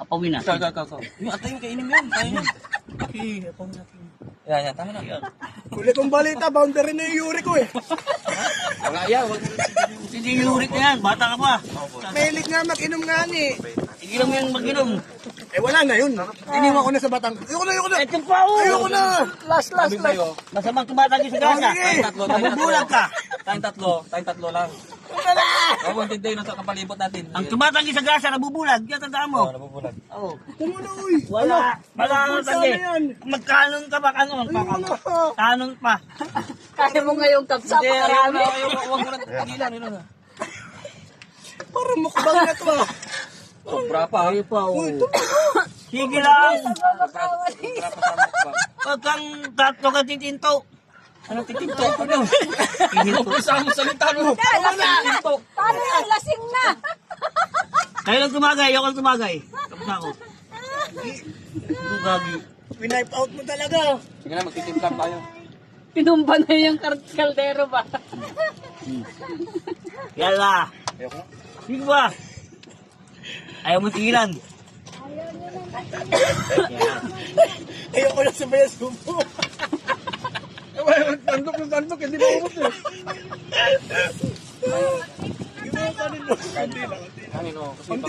Apawin na. Ikaw. Yung atay yung kainin mo yan. Tayo yan. Okay, apawin natin. Yan, tama na. Huli kong balita, boundary na yung Yuri ko eh. Wala yan. Hindi yurik na yan, bata ka pa. Mahilig nga mag-inom nga ni. Igilan mo yung mag-inom. Eh wala na yun. Iniwan ko na sa batang. Ayoko na. Ito pa oh! Ayoko na. Last. Masamang tumatagi sa gasa. Sige. Mabubulag ka. Tayong tatlo lang. Huwag mong tindayin sa kapalibot natin. Ang tumatagi sa gasa, nabubulag. Yan, tandaan mo. Nabubulag. Oo. Tumuna uy. Wala. Wala kang Sana tagi. yan. Magkanon ka ba? Kanon pa. Kanon pa. Kaya mo ngayong kapsa pa karami. Huwag mo na tigilan. Yun na. Parang mukbang na to ah. Sobra pa. Ay pa, oh. Sige lang. Sobra pa sa mukbang. Huwag kang tatlo ka titinto. Anong titinto? Ano? Isa mo salita mo. Paano yan? Lasing na. Kayo lang tumagay. Ako lang tumagay. Tapos na ako. Ano gagi? Winipe out mo talaga. Sige na, magtitimplap tayo. Pinumba na yung kaldero ba? Yala. Ayoko. Sige ba? Ayaw mo tigilan. Ayoko na sa bayas mo. Tandok, hindi mo umot eh. Kanino? Kasi